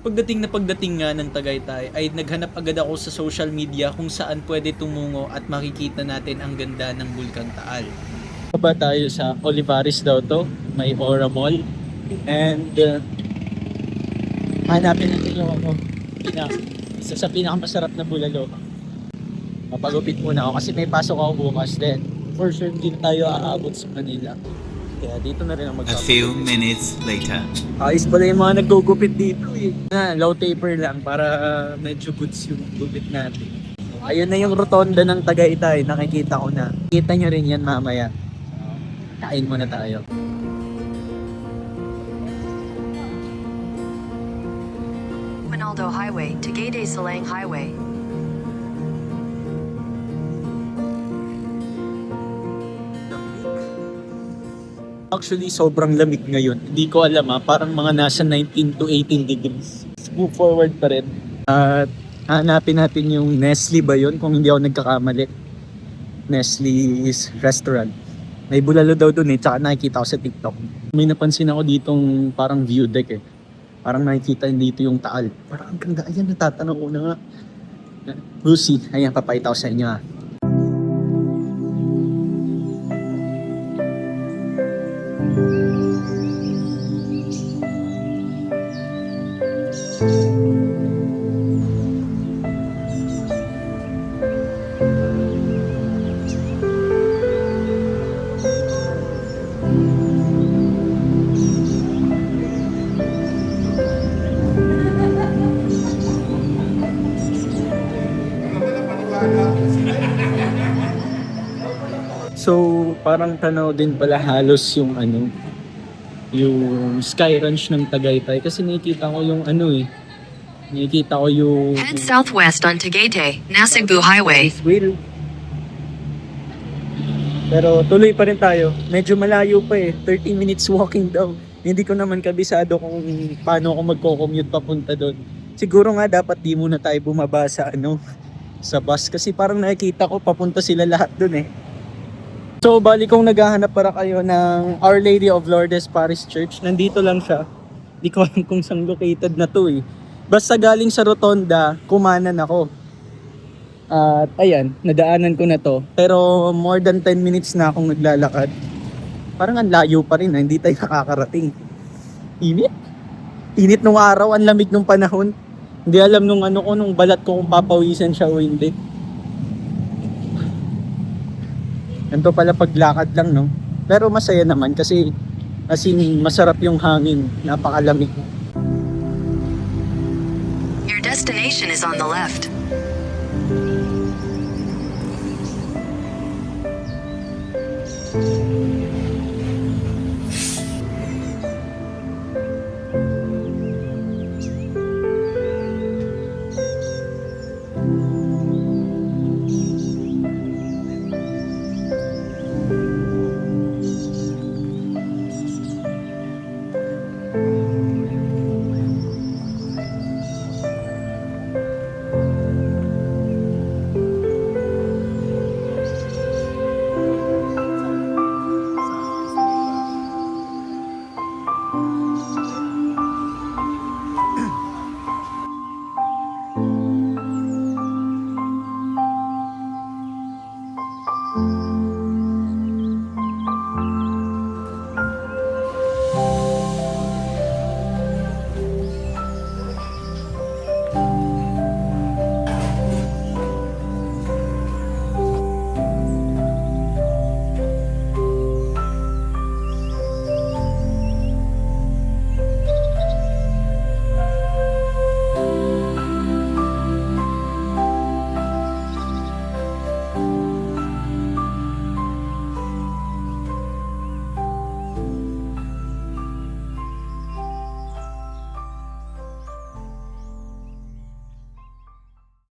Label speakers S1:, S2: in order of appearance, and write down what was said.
S1: Pagdating nga ng Tagaytay ay naghanap agad ako sa social media kung saan pwede tumungo at makikita natin ang ganda ng Bulkang Taal. Baba tayo sa Olivares daw to, may Aura Mall. And hanapin natin yung isa sa pinakamasarap na bulalo. Mapagupit muna ako kasi may pasok ako bukas din. For sure hindi na tayo aabot sa Manila. Kaya dito na rin ang
S2: A
S1: magpapagupit.
S2: few minutes later.
S1: Ayos pala yung mga naggugupit dito eh. Low taper lang para medyo goods yung gupit natin. Ayun na yung rotonda ng Tagaytay, nakikita ko na. Kita nyo rin yan mamaya. Kain muna tayo.
S3: Winaldo Highway, Tagaytay Salang Highway.
S1: Actually, sobrang lamig ngayon. Hindi ko alam parang mga nasa 19 to 18 degrees. Let's move forward pa rin. At hanapin natin yung Nestle ba yun? Kung hindi ako nagkakamali. Nestle's Restaurant. May bulalo daw dun tsaka nakikita ko sa TikTok. May napansin ako ditong parang view deck eh. Parang nakikita dito yung Taal. Parang ang ganda. Ayan, natatanong ko na nga. Lucy, ayan, papakita ko sa inyo So, parang tanaw din pala halos yung yung Sky Ranch ng Tagaytay kasi nakikita ko yung nakikita ko yung
S3: Head southwest on Tagaytay, Nasugbu Highway.
S1: Will. Pero tuloy pa rin tayo. Medyo malayo pa eh. 30 minutes walking daw. Hindi ko naman kabisado kung paano ako magko-commute papunta doon. Siguro nga dapat di muna tayo bumaba sa sa bus kasi parang nakikita ko papunta sila lahat doon eh. So, bali kung naghahanap para kayo ng Our Lady of Lourdes Parish Church, nandito lang siya. Di ko alam kung saan located na to eh. Basta galing sa Rotonda, kumanan ako. At ayan, nadaanan ko na to. Pero more than 10 minutes na akong naglalakad. Parang ang layo pa rin, hindi tayo nakakarating. Init. Init nung araw, ang lamig nung panahon. Hindi alam nung nung balat ko kung papawisan siya o hindi. Ganito pala paglakad lang, no? Pero masaya naman kasi as in, masarap yung hangin. Napakalamig.
S3: Your destination is on the left.